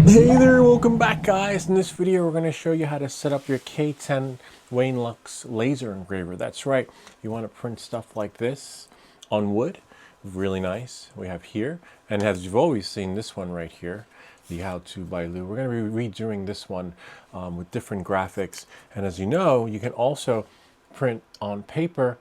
Hey there, welcome back guys. In this video we're going to show you how to set up your K10 wainlux laser engraver. That's right, you want to print stuff like this on wood. Really nice. We have here, and as you've always seen, this one right here, the How To by Lou. We're going to be redoing this one with different graphics, and as you know, you can also print on paper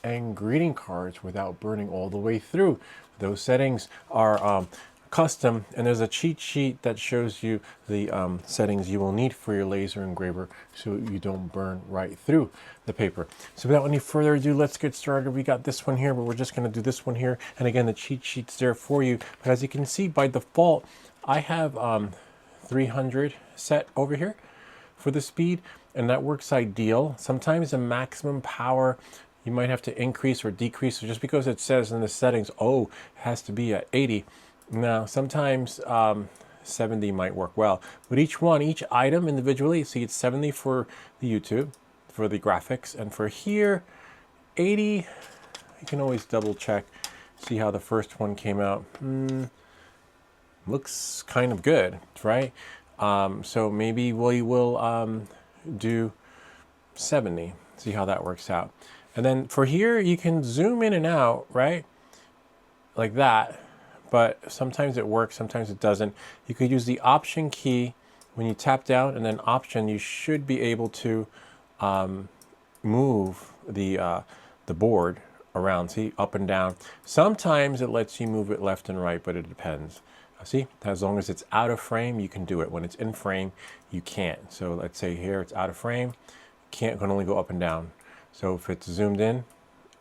and greeting cards without burning all the way through. Those settings are custom, and there's a cheat sheet that shows you the settings you will need for your laser engraver so you don't burn right through the paper. So without any further ado, let's get started. We got this one here, but we're just going to do this one here. And again, the cheat sheet's there for you. But as you can see, by default, I have 300 set over here for the speed, and that works ideal. Sometimes the maximum power you might have to increase or decrease. So just because it says in the settings, oh, it has to be at 80. Now, sometimes 70 might work well. But each item individually, see it's 70 for the YouTube, for the graphics, and for here, 80, you can always double check, see how the first one came out. Looks kind of good, right? So maybe we will do 70, see how that works out. And then for here, you can zoom in and out, right? Like that. But sometimes it works, sometimes it doesn't. You could use the option key when you tap down and then option. You should be able to move the board around, see, up and down. Sometimes it lets you move it left and right, but it depends. See, as long as it's out of frame, you can do it. When it's in frame, you can't. So let's say here it's out of frame, can only go up and down. So if it's zoomed in,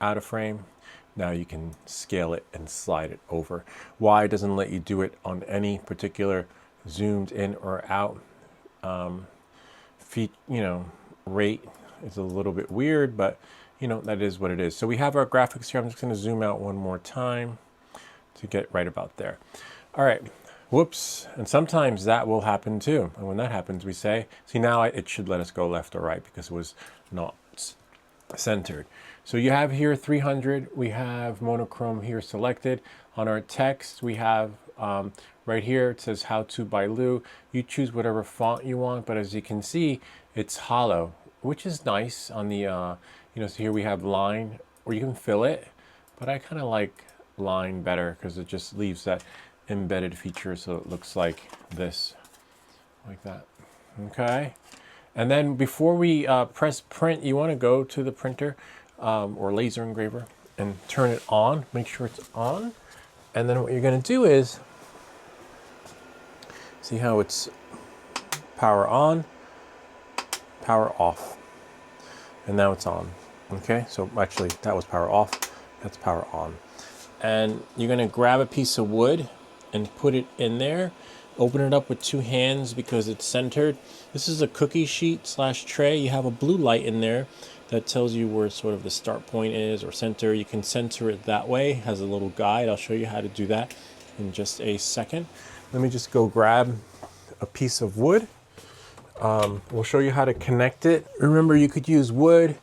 out of frame, now you can scale it and slide it over. Why it doesn't let you do it on any particular zoomed in or out rate is a little bit weird, but that is what it is. So we have our graphics here. I'm just going to zoom out one more time to get right about there. All right, whoops, and sometimes that will happen too. And when that happens, we say, see, now it should let us go left or right because it was not centered. So you have here 300, we have monochrome here selected. On our text, we have right here, it says How To by Lou. You choose whatever font you want, but as you can see, it's hollow, which is nice on the, so here we have line, or you can fill it, but I kind of like line better because it just leaves that embedded feature so it looks like this, like that, okay? And then before we press print, you want to go to the printer or laser engraver and turn it on. Make sure it's on. And then what you're going to do is, see how it's power on, power off. And now it's on. Okay, so actually that was power off, that's power on. And you're going to grab a piece of wood and put it in there. Open it up with two hands because it's centered. This is a cookie sheet / tray. You have a blue light in there that tells you where sort of the start point is or center. You can center it that way. It has a little guide. I'll show you how to do that in just a second. Let me just go grab a piece of wood. We'll show you how to connect it. Remember, you could use wood,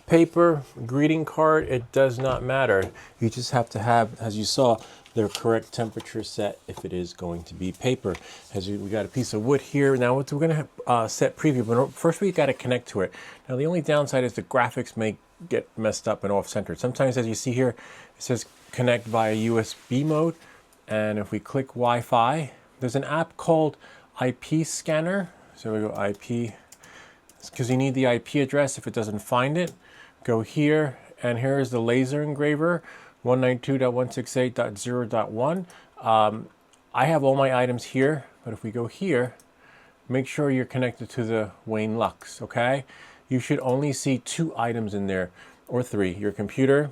paper, greeting card. It does not matter. You just have to have, as you saw, their correct temperature set if it is going to be paper. We got a piece of wood here. Now we're going to set preview, but first we got to connect to it. Now the only downside is the graphics may get messed up and off-centered. Sometimes, as you see here, it says connect via USB mode, and if we click Wi-Fi, there's an app called IP scanner. So we go IP, because you need the IP address. If it doesn't find it, go here, and here is the laser engraver. 192.168.0.1. I have all my items here, but if we go here, make sure you're connected to the wainlux, okay? You should only see 2 items in there, or 3, your computer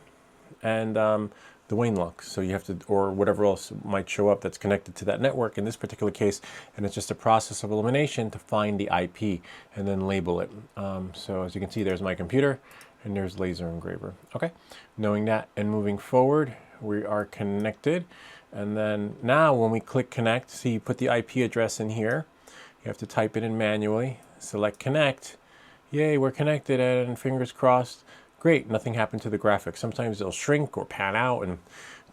and the wainlux. So you have to, or whatever else might show up that's connected to that network in this particular case, and it's just a process of elimination to find the IP and then label it. So as you can see, there's my computer, and there's laser engraver. Okay, knowing that and moving forward, we are connected. And then now when we click connect, see, you put the IP address in here. You have to type it in manually, select connect. Yay, we're connected, and fingers crossed. Great, nothing happened to the graphics. Sometimes they'll shrink or pan out and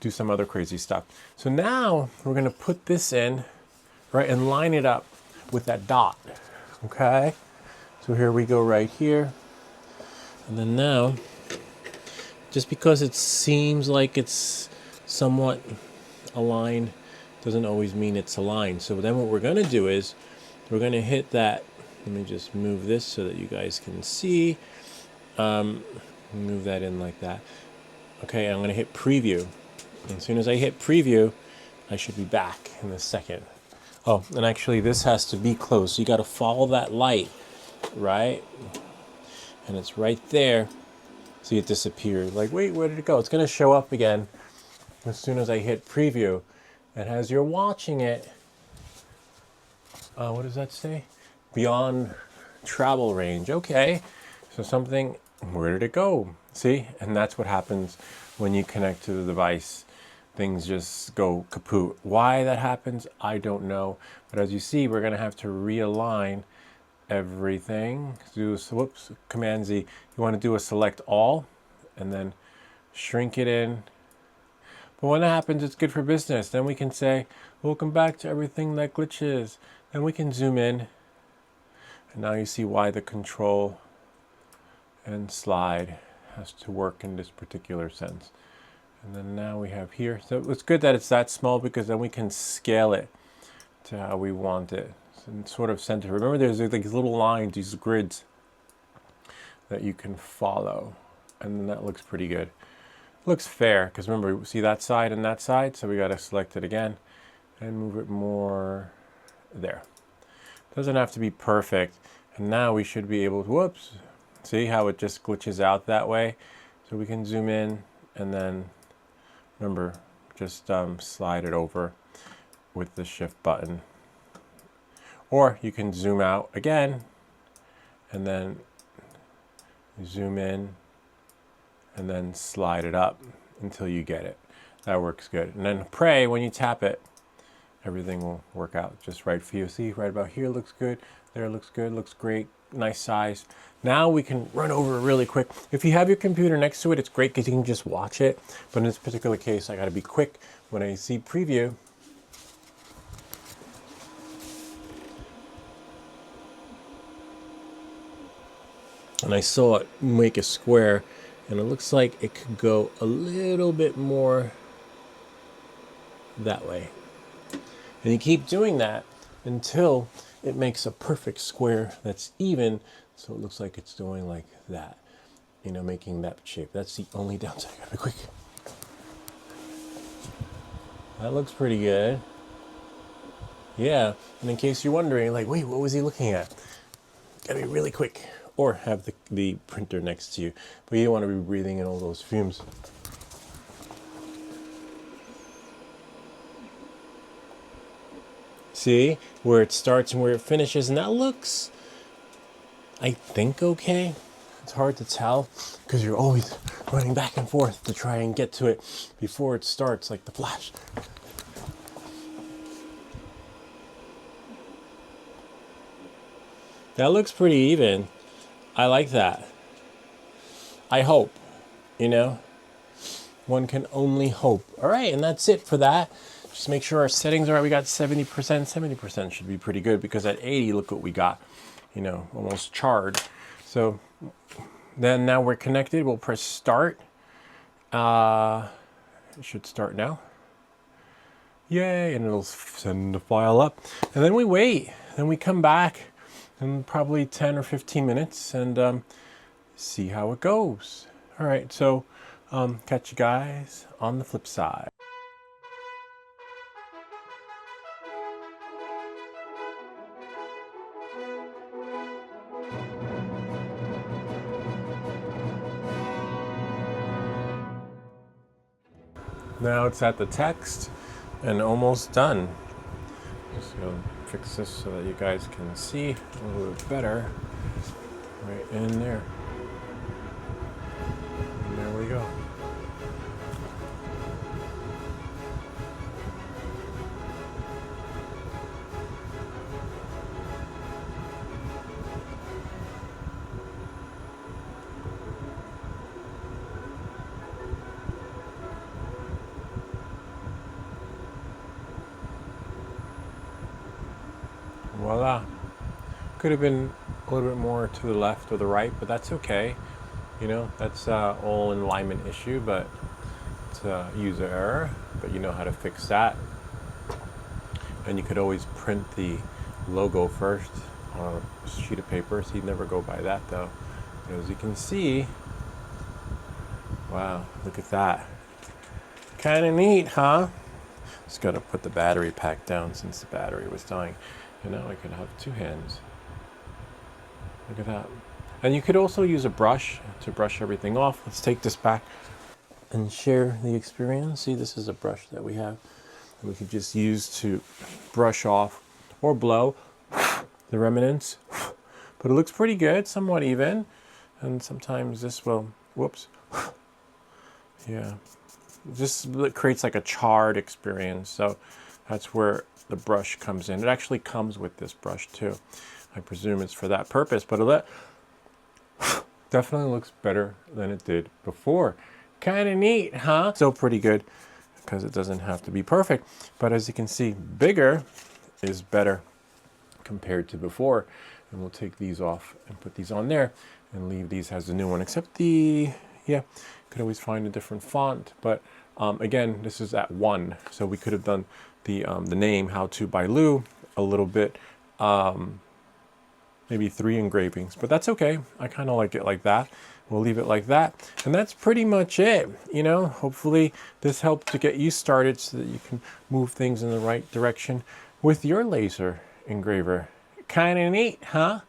do some other crazy stuff. So now we're gonna put this in right, and line it up with that dot, okay? So here we go right here. And then now, just because it seems like it's somewhat aligned doesn't always mean it's aligned. So then what we're going to do is we're going to hit that. Let me just move this so that you guys can see. Move that in like that. Okay, I'm going to hit preview. And as soon as I hit preview, I should be back in a second. Oh, and actually this has to be close. So you got to follow that light, right? And it's right there. See, it disappeared. Like, wait, where did it go? It's going to show up again as soon as I hit preview. And as you're watching it, what does that say? Beyond travel range. Okay, so something, where did it go? See, and that's what happens when you connect to the device. Things just go kaput. Why that happens, I don't know. But as you see, we're going to have to realign everything. Do whoops, Command Z. You want to do a select all, and then shrink it in. But when that happens, it's good for business. Then we can say, welcome back to everything that glitches. Then we can zoom in. And now you see why the control and slide has to work in this particular sense. And then now we have here. So it's good that it's that small because then we can scale it to how we want it. So it's sort of center. Remember, there's these little lines, these grids that you can follow. And then that looks pretty good. Looks fair, because remember, see that side and that side, so we got to select it again and move it more there. Doesn't have to be perfect, and now we should be able to, whoops, see how it just glitches out that way? So we can zoom in, and then, remember, just slide it over with the shift button. Or you can zoom out again, and then zoom in, and then slide it up until you get it. That works good. And then pray when you tap it, everything will work out just right for you. See, right about here looks good, there looks good, looks great, nice size. Now we can run over it really quick. If you have your computer next to it, it's great because you can just watch it. But in this particular case, I gotta be quick. When I see preview, and I saw it make a square, and it looks like it could go a little bit more that way. And you keep doing that until it makes a perfect square that's even, so it looks like it's doing like that. You know, making that shape. That's the only downside. Gotta be quick. That looks pretty good. Yeah, and in case you're wondering, like, wait, what was he looking at? Gotta be really quick. Or have the printer next to you, but you don't want to be breathing in all those fumes. See where it starts and where it finishes, and that looks, I think, okay. It's hard to tell because you're always running back and forth to try and get to it before it starts, like the Flash. That looks pretty even. I like that. I hope, you know, one can only hope. All right, and that's it for that. Just make sure our settings are right. We got 70%. 70% should be pretty good because at 80, look what we got, you know, almost charred. So then now we're connected. We'll press start. It should start now. Yay, and it'll send the file up. And then we wait. Then we come back in probably 10 or 15 minutes and see how it goes. All right, so catch you guys on the flip side. Now it's at the text and almost done. Just gonna fix this so that you guys can see a little bit better. Right in there. And there we go. Voila. Could have been a little bit more to the left or the right, but that's okay. You know, that's all an alignment issue, but it's a user error, but you know how to fix that. And you could always print the logo first on a sheet of paper, so you'd never go by that though. But as you can see, wow, look at that. Kind of neat, huh? Just got to put the battery pack down since the battery was dying. And now I can have two hands. Look at that. And you could also use a brush to brush everything off. Let's take this back and share the experience. See, this is a brush that we have that we could just use to brush off or blow the remnants. But it looks pretty good, somewhat even. And sometimes this will, whoops. Yeah, this creates like a charred experience. So that's where the brush comes in. It actually comes with this brush too. I presume it's for that purpose, but it definitely looks better than it did before. Kind of neat, huh? Still pretty good because it doesn't have to be perfect. But as you can see, bigger is better compared to before. And we'll take these off and put these on there and leave these as the new one, except the, yeah, could always find a different font. But again, this is at 1. So we could have done the name How To by Lou a little bit, maybe 3 engravings, but that's okay. I kind of like it like that. We'll leave it like that. And that's pretty much it. You know, hopefully this helped to get you started so that you can move things in the right direction with your laser engraver. Kind of neat, huh?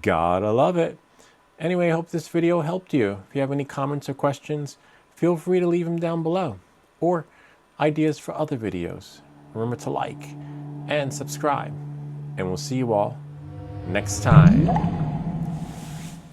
Gotta love it. Anyway, I hope this video helped you. If you have any comments or questions, feel free to leave them down below, or ideas for other videos. Remember to like and subscribe, and we'll see you all next time.